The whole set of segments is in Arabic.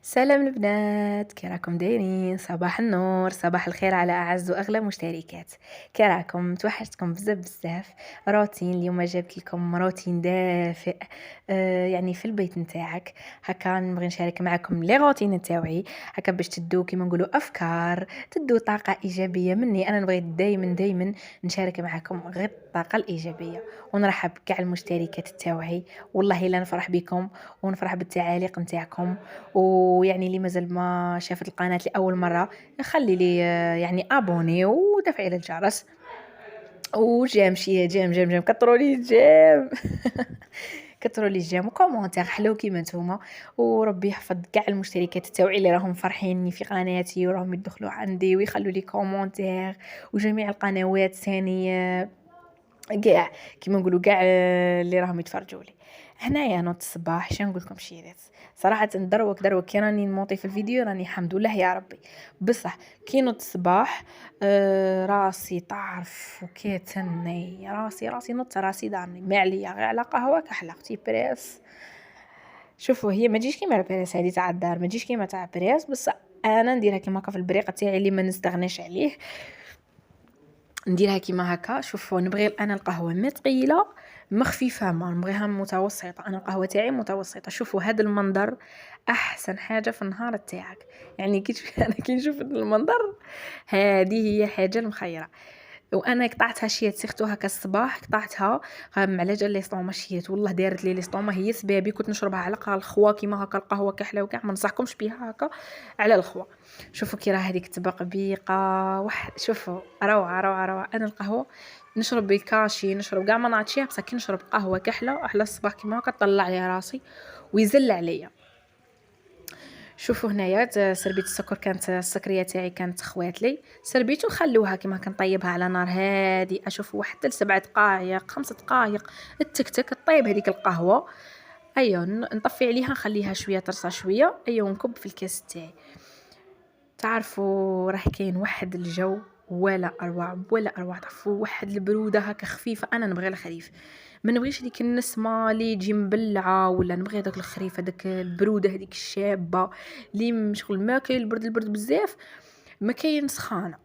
سلام البنات، كي راكم دايرين؟ صباح النور، صباح الخير على اعز واغلى مشتركات. كي راكم؟ توحشتكم بزاف بزاف. روتين اليوم جبت لكم روتين دافئ. يعني في البيت نتاعك هكا نبغي نشارك معكم لي روتين تاوعي، هكا باش تدو كيما نقولوا افكار، تدو طاقه ايجابيه مني. انا نبغي دايما نشارك معكم غير الطاقه الايجابيه، ونرحب بكاع المشتركات تاوعي. والله لا نفرح بكم ونفرح بالتعاليق نتاعكم. ويعني اللي مازال ما شافت القناة لأول مرة خلي لي يعني ابوني وتفعيل الجرس وجيم شي جيم كثروا لي جيم كثروا لي جيم وكومونتير حلو كيما نتوما. وربي يحفظ كاع المشتركات تاوعي اللي راهم فرحيني في قناتي وراهم يدخلوا عندي ويخلوا لي كومونتير، وجميع القنوات ثاني كاع كيما نقولوا كاع اللي راهم يتفرجوا لي. هنايا نوض الصباح شنو نقول لكم شيرات، صراحه دروك كي راني نموطي في الفيديو راني الحمد لله يا ربي. بصح كي نوض الصباح راسي طارف وكيتني راسي نوض راسي دارني ما عليا غير على قهوه كحله اختي بريس. شوفوا هي ما تجيش كيما البريس هذه تاع الدار، ما تجيش كيما تاع بريس، بس انا نديرها كيما هكا في البريق تاعي اللي ما نستغناش عليه. نديرها كيما هكا. شوفوا نبغي انا القهوه ما ثقيله ما خفيفه، ما نبغيها متوسطه، انا القهوه تاعي متوسطه. شوفوا هذا المنظر احسن حاجه في النهار تاعك، يعني انا كي نشوف المنظر هذه هي حاجه المخيره. وانا قطعتها شيت سيختو هكا الصباح قطعتها على جال لي سطوما شيت، والله دارت لي سطوما هي سبابي. كنت نشربها على الخوا كيما هكا القهوه كحله وكاع ما نصحكمش بها هكا على الخوا. شوفوا كي راه هذيك تبقبيقه واحد، شوفوا روعه روعه روعه. انا القهوه نشرب بالكاشي، نشرب كاع ما نعطيها، بصح كي نشرب قهوه كحله احلى الصباح كيما هكا طلع لي راسي ويزل عليا. شوفوا هنايا سربيت السكر، كانت السكريه تاعي كانت خوات لي، سربيت وخلوها كيما كنطيبها على نار هادي. اشوفوا واحد 7 دقائق 5 دقائق التكتك طيب هذيك القهوه. ايوه نطفي عليها نخليها شويه ترصى شويه، ايوه نكب في الكاس تاعي. تعرفوا راه كاين واحد الجو ولا اروع ولا اروع، تعرفوا واحد البروده هكا خفيفه. انا نبغي الخريف، ما نبغيش ديك النسمه اللي تجي مبلعه، ولا نبغي داك الخريف هذاك البروده هذيك الشابه اللي مشغل ما كاين البرد بزاف ما كاين سخانه.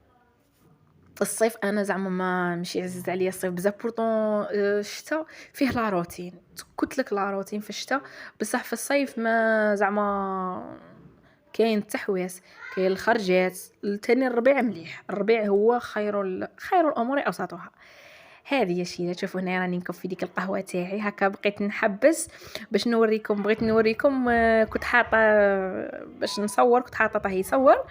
الصيف انا زعما ما مشي عزيز عليا الصيف بزاف، بورطون الشتاء فيه لا روتين، قلت لك لا روتين في الشتاء، بصح في الصيف ما زعما كاين التحويس، كاين الخرجات. الثاني الربيع مليح، الربيع هو خير الامور اوسطها. هذه يا شيرا. شوفوا هنا راني نكفي ديك القهوه تاعي هكا، بقيت نحبس باش نوريكم، بغيت نوريكم كنت حاطه باش نصور، كنت حاطه طه يصور،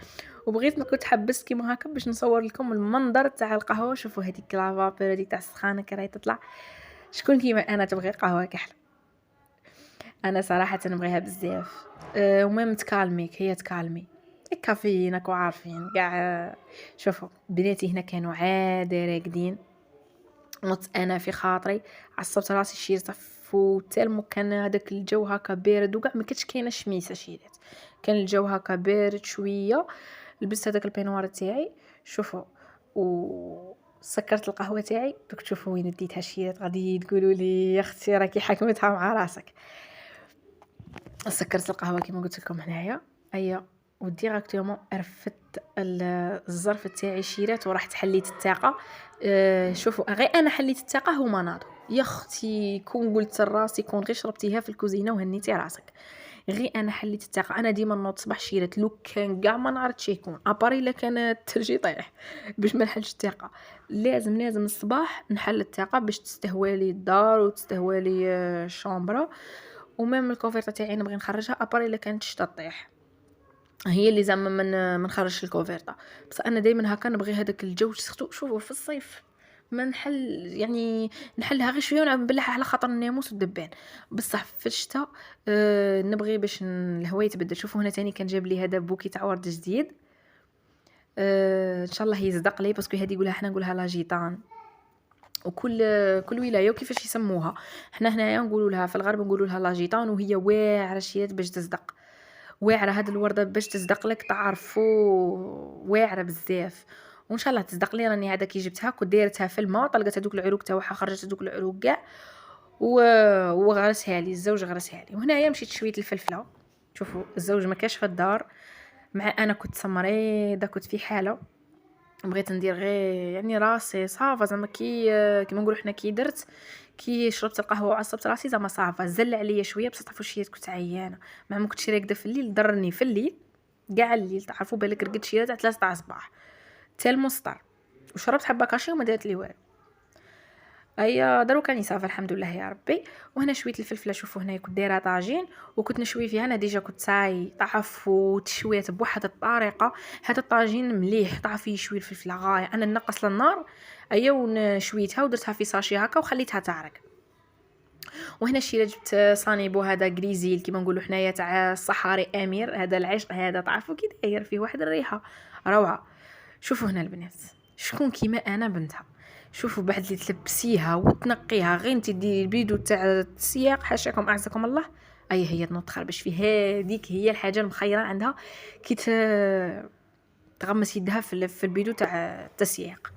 وبغيت كنت حبست كيما هكا باش نصور لكم المنظر تاع القهوه. شوفوا هذيك لافابور هذيك تاع السخانه كي راهي تطلع. شكون كيما انا تبغي قهوه كحله؟ انا صراحه نبغيها بزاف. وميم تكالميك، هي تكالمي الكافيين عارفين كاع. شوفوا بناتي هنا كانوا عادي راقدين، نط انا في خاطري عصبت راسي شي صفو تالمو. كان هذاك الجو هكا بارد وكاع ما كانتش كاينه شميسه شيرات، كان الجو هكا بارد شويه. لبست هذاك البينوار تاعي شوفوا، و سكرت القهوه تاعي. دوك تشوفوا وين ديتها شيرات غادي تقولوا لي يا اختي راكي حكمتها مع راسك. سكرت القهوه كما قلت لكم هنايا، ايا وديراكتومون رفدت الظرف تاعي شيرات ورحت حليت الطاقه. شوفوا غير انا حليت الطاقه هما ناضوا. يا اختي كون قلت لراسي كون غير شربتيها في الكوزينه وهنيتي راسك. غير انا حليت الطاقه. انا ديما نوض صباح شيرات لو كان كاع ما نعرفش يكون اباري الا كانت ترجي طيح باش ما نحلش الطاقه. لازم الصباح نحل الطاقه باش تستهوى لي الدار وتستهوى لي الشومبره. ومام الكوفرته تاعي نبغي نخرجها اباري الا كانت شتا طيح، هي اللي زعما من نخرج الكوفرته. بس انا دائما هكا نبغي هذاك الجو. شوفوا في الصيف ما نحل يعني نحلها غير شويه ونعمل نبلعها على خاطر الناموس والدبان. بصح في الشتاء نبغي باش الهواء يتبدل. شوفوا هنا تاني كان جاب لي هذا بوكي تاع ورد جديد. ان شاء الله يصدق لي باسكو هذه يقولها حنا نقولها لاجيطان، وكل ولايه وكيفاش يسموها. حنا هنايا نقولوا لها في الغرب نقولوا لها لاجيطان، وهي واعره شيات باش تصدق. واعره هاد الورده باش تصدق لك تعرفوا واعره بزاف. وان شاء الله تصدق لي. راني هذا كي جبتها كنت دايرتها في الماء، طلقت هذوك العروق تاعها، خرجت هذوك العروق كاع وغرسها لي الزوج غرسها لي. وهنايا مشيت شويه الفلفله شوفوا الزوج ما كاش في الدار، مع انا كنت مريضه، كنت في حاله بغيت ندير غير يعني راسي صافا زعما كيما نقولوا حنا كي درت كي شربت القهوه وعصبت راسي زعما صافا زل عليا شويه، بصح تعرفوا شي كنت عيانه، ما كنتش راقده في الليل، ضرني في الليل كاع الليل، تعرفوا بالك رقدت شي تاع 3 تاع الصباح حتى المسطر، وشربت حبه كاشي وما دارت لي والو. ايا دروك راني صافا الحمد لله يا ربي. وهنا شويه الفلفله، شوفوا هنايا كنت دايره طاجين وكنت نشوي فيها، انا ديجا كنت صاي طعفو تشويت بواحد الطريقه، هذا الطاجين مليح طاح فيه شويه الفلفله غايه، انا نقص للنار ايا ونشويتها ودرتها في ساشي هكا وخليتها تعرق. وهنا شي جبت صانيبو هذا غريزيل كيما نقولوا حنايا تاع الصحاري امير، هذا العشق هذا تعرفوا كي داير فيه واحد الريحه روعه. شوفوا هنا البنات شكون كيما انا بنتها، شوفوا بعد اللي تلبسيها وتنقيها غير انت ديري البيدو تاع السياق حاشاكم اعزكم الله، اي هي تنوض تخربش فيه، هذيك هي الحاجه المخيره عندها كي تغمس يدها في البيدو تاع التسياق،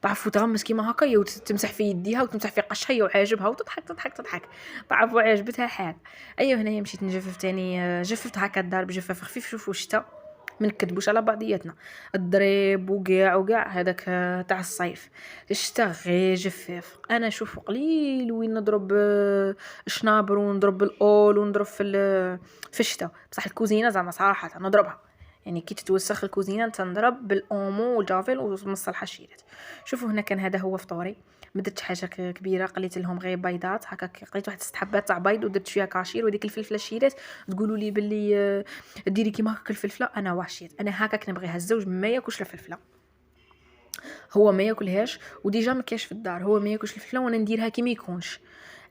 تعرفوا تغمس كيما هكا وتمسح في يديها وتمسح في قشها وعاجبها وتضحك تضحك تضحك، تعرفوا عجبتها الحال. ايوا هنايا مشيت نجفف تاني، جففت هكا الدار بجفاف خفيف. شوفوا الشتا ما نكذبوش على بعضياتنا، الضريب وكاع هذاك تاع الصيف، الشتا غير جفاف. انا شوفوا قليل وين نضرب الشنابر ونضرب الاول ونضرب في الشتا، بصح الكوزينه زعما صراحه نضربها، يعني كي تتوسخ الكوزينه تنضرب بالاومو والجافيل ونص الحشيرات. شوفوا هنا كان هذا هو فطوري، ما درتش حاجه كبيره، قليت لهم غير بيضات هكا، قليت واحد 6 حبات تاع بيض ودرت شويه كاشير وديك الفلفله الشيرات. تقولوا لي باللي ديري كيما هكا الفلفله، انا وحشيت، انا هكاك نبغيها. الزوج ما ياكلش الفلفله، هو ما ياكلهاش وديجا ما كاش في الدار، هو ما ياكلش الفلفله وانا نديرها كيما يكونش،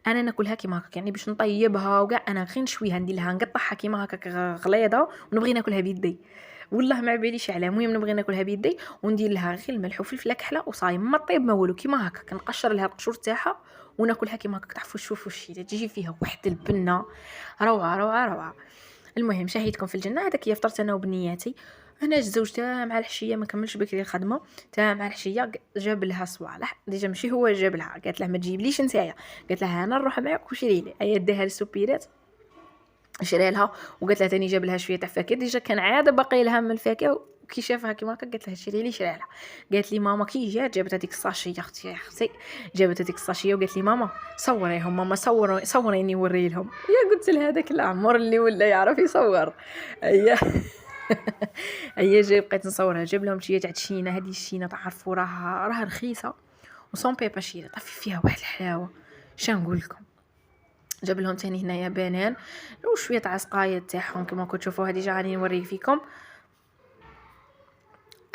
انا ناكلها كيما هكا، يعني باش نطيبها وكاع انا غير نشويها ندير لها نقطعها كيما هكا غليظه ونبغي ناكلها بيدي، والله ما باليش على، المهم نبغي ناكلها بيدي وندير لها غير الملح وفلفله كحله وصايم ما طيب ما والو، كيما هكا كنقشر لها القشور تاعها وناكلها كيما هكا. تعرفوا شوفوا الشي تجي فيها واحد البنه روعه روعه روعه. المهم شهيتكم في الجنه، هذاك هي فطرت انا وبنياتي. هنا الزوج تاع مع الحشيه ما كملش بكري الخدمه تاع مع الحشيه، جاب لها صوالح ديجا ماشي هو جاب لها، قالت له ما تجيبليش نتايا، قالت لها انا نروح معاك وشري لي، اي داها للسوبيرات شري لها، وقالت لها ثاني جاب لها شويه تاع فاكهه، ديجا كان عاده باقي لها من الفاكهه وكي شافها كيما هكا قالت لها شري لي، شري لها. قالت لي ماما كي جات جابت هذيك الساشيه اختي جابت هذيك الساشيه وقالت لي ماما صوريهم، ماما صوريني وري لهم، يا قلت لها هذاك العمر اللي ولا يعرف يصور اييه اييه جاي بقيت نصورها، جاب لهم شي تاع الشينه، هذه الشينه تعرفوا راها رخيصه وسون بيبا شيره طفي فيها واحد الحلاوه، شنو نقول لكم. جاب لهم ثاني هنايا بنان وشويه تاع سقايط تاعهم كما كنتوا تشوفوا، هذه جا راني نوري فيكم،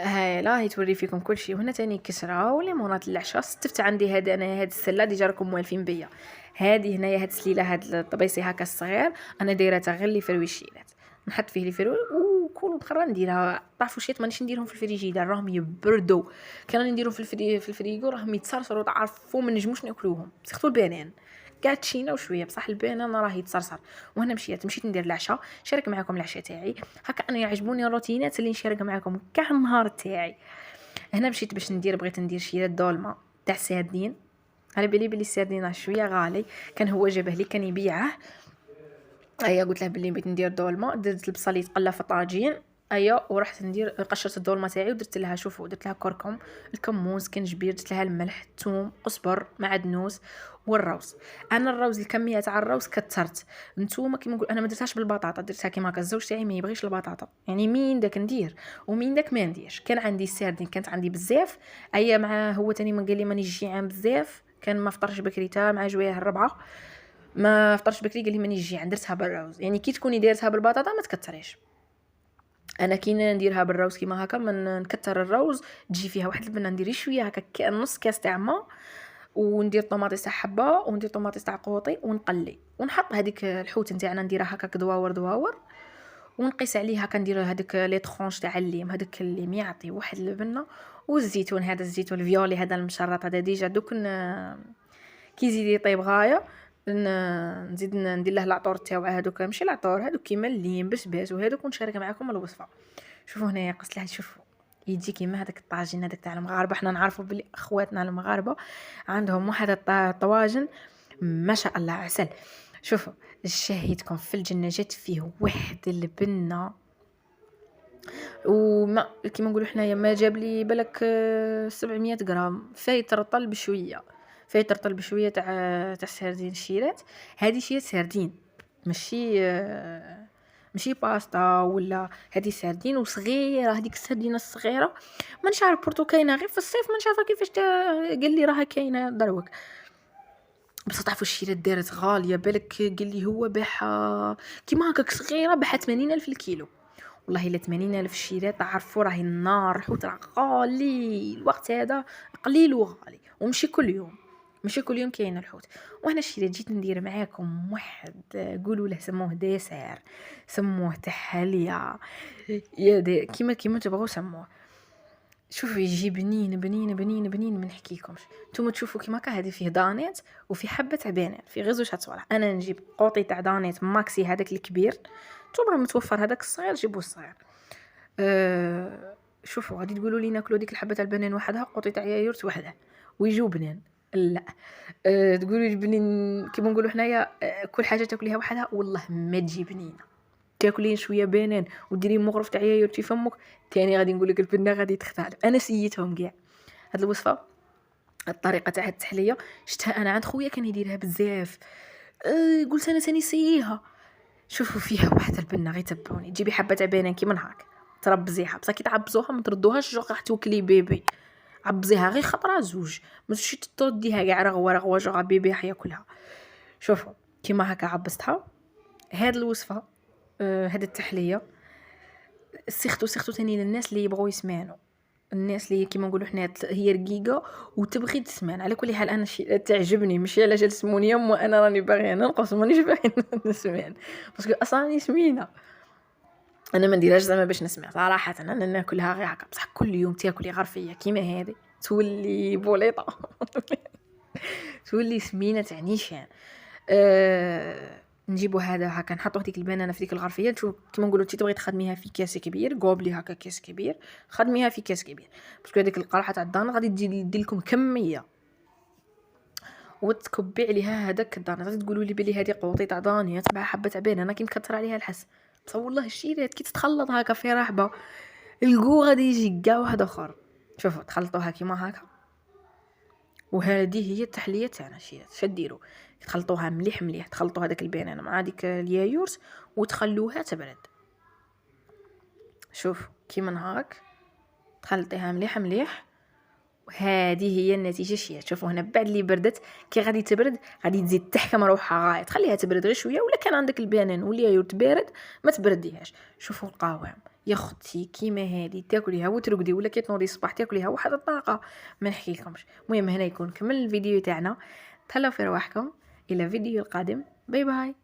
هاي لا هي توري فيكم كل شيء. وهنا تاني كسره وليمونات العشاء. استفت عندي هذا انا هاد السله ديجا راكم موالفين بيا، هذه هنايا هاد السليله هاد الطبيسي هكا الصغير انا دايرتها غير لي فرويشيلات، نحط فيه لي فرو وكل مره نديرها. طافو شيت مانيش نديرهم في الفريجيدار راهم يبردوا، كان نديرهم في الفريغو راهم يتصرصروا، تعرفوا ما نجموش ناكلوهم سيرتو البنان كاع تشينا وشويه، بصح البنان راه يتصرصر. وهنا مشيت ندير العشاء، شارك معكم العشاء تاعي هكا، انا يعجبوني الروتينات اللي نشارك معكم كاع النهار تاعي. هنا مشيت باش بغيت ندير شي دولمه تاع السردين، على بالي بلي السردين شويه غالي، كان هو جابه لي كان يبيعه، ايا قلت له بلي بغيت ندير دولمه، درت البصل يتقلى في طاجين ايا، ورحت ندير قشرت الدولمه تاعي ودرت لها شوفوا درت لها كركم الكمون سكنجبير، درت لها الملح الثوم قزبر معدنوس والروز. انا الروز الكميه تاع الروز كثرت، نتوما كيما نقول انا ما درتهاش بالبطاطا، درتها كيما هكا، الزوج تاعي ما يبغيش البطاطا، يعني مين داك ندير ومين داك ما نديرش. كان عندي السردين كانت عندي بزاف ايا، مع هو تاني ما قال لي ماني جيعان بزاف، كان ما فطرش بكري تا مع جويه الربعه ما فطرش بكري قال لي ماني جيعان، درتها بالروز. يعني كي تكوني دايرتها بالبطاطا ما تكثريش، انا كي نديرها بالروز كيما هكا من نكثر الروز تجي فيها واحد البنه، ندير شويه هكا نص كاس تاع ما، وندير طوماطيس تاع حبه وندير طوماطيس تاع قوطي ونقلي ونحط هذيك الحوت نتاعنا نديرها هكا دواور ونقيس عليها كندير هذيك لي طرونش تاع الليم، هذاك الليم يعطي واحد البنه. والزيتون هذا الزيتون الفيولي هذا المشرط هذا ديجا دوك كي يزيد يطيب غايه نزيد ندير له العطور تاعو، هذوك ماشي العطور هذوك كيما الليم بسباس وهذوك، ونشارك معكم الوصفه. شوفوا هنايا قصت لها شوفوا يجي كيما هذاك الطاجين هذاك تاع المغاربه، حنا نعرفوا بلي اخواتنا المغاربه عندهم واحد الطواجن ما شاء الله عسل. شوفوا الشاهدكم في الجنة جات فيه واحد البنة وما كيما نقولوا حنايا ما جاب لي بالك 700 غرام فايت رطل بشويه تاع سردين شيرات. هذه شيرات سردين ماشي باستا ولا هذه سردين وصغيره. هذيك السردينه الصغيره ما نعرف بورتو كاينه غير في الصيف، ما نعرف كيفاش قال لي راها كاينه دروك. بس تعرفوا الشيرات دارت غاليه بالك، قال لي هو باعها كيما هكاك صغيره باعها 80,000 الكيلو. والله الا 80,000 الشيرات تعرفوا راهي النار. الحوت راه غالي الوقت هذا، قليل وغالي ومشي كل يوم، ماشي كل يوم كاين الحوت. وانا الشيرات جيت ندير معاكم واحد قولوا له سموه ديسير، سموه تحليه، يا دي كيما تبغوا سموه. شوفوا يجي بنين بنين بنين بنين ما نحكيكمش. نتوما تشوفوا كيما هكا هذه فيه دانيت وفي حبه تاع بنان في غير زوج صوالح. انا نجيب قوطي تاع دانيت ماكسي هذاك الكبير، نتوما متوفر هذاك الصغير جيبوا الصغير. شوفوا غادي تقولوا لي ناكلوا ديك الحبه تاع البنان وحدها، قوطي تاع يايورت وحده ويجوا بنان. لا تقولوا لي بنين كيما نقولوا حنايا كل حاجه تاكليها وحدها والله ما تجي بنينه. تاكلين شويه بنان وديري مغرف تاع يايورت في فمك تاني غادي نقول لك البنه غادي تختلف. انا سيتهم كاع. هاد الوصفه الطريقه تاع التحليه شفتها انا عند خويا كان يديرها بزاف. قلت انا ثاني سيها. شوفوا فيها واحد البنه غير تبعوني. تجيبي حبه تاع بنان كيما هاك تربزيها، بصح كي تعبزوها ما تردوهاش جو راح توكلي بيبي. عبزيها غير خطره زوج، ما تمشي ترديها كاع رغوه جو بيبي حياكلها. شوفوا كيما هكا عبزتها. هاد الوصفه هاد التحليه سيختو ثاني للناس اللي يبغوا يسمعوا، الناس اللي كيما نقولوا حنا هي رقيقه وتبغي تسمع. على كل حال انا شي تعجبني، ماشي علاش تسموني يم وانا راني باغيه ننقص مانيش باغي نسمع، باسكو اصلا راني سمينه. انا ما نديرهاش زعما باش نسمع صراحه، انا ناكلها غير هكا. بصح كل يوم تاكلي غرفيه كيما هذه تولي بوليطه تولي سمينه تاع نيشان. نجيبوا هذا هكا نحطوا ديك البنانه في ديك الغرفيه. شوف كيما نقولوا انت تبغي تخدميها في كاس كبير قوبلي هكا كاس كبير، خدميها في كاس كبير باسكو هذيك القرحه تاع الدان غادي تدير لكم كميه وتكبي عليها هذاك الدان. غادي تقولوا لي بلي هذه قوطي تاع دانيه تبع حبه تاع بنانه كي مكثر عليها الحس. بصح والله الشيرات كي تتخلط هكا في رحبه الكو غادي يجي كاع واحد اخر. شوفوا تخلطوها كيما هكا، وهذه هي التحليه تاعنا. شديروا تخلطوها مليح تخلطوا هذاك البنان مع ديك اليايورت وتخلوها تبرد. شوف كيما هاك تخلطيها مليح وهذه هي النتيجه. شوفوا هنا بعد اللي بردت كي غادي تبرد غادي تزيد تحكم روحها غايه، تخليها تبرد غير شويه. ولا كان عندك البنان واليايورت بارد ما تبرديهاش. شوفوا القوام يا اختي كيما هذه تاكليها وترقدي، ولا كي تنوضي الصباح تاكليها واحد الطاقه ما نحكيلكمش. المهم هنا يكون كمل الفيديو تاعنا. تهلاو في رواحكم الى فيديو القادم. باي باي.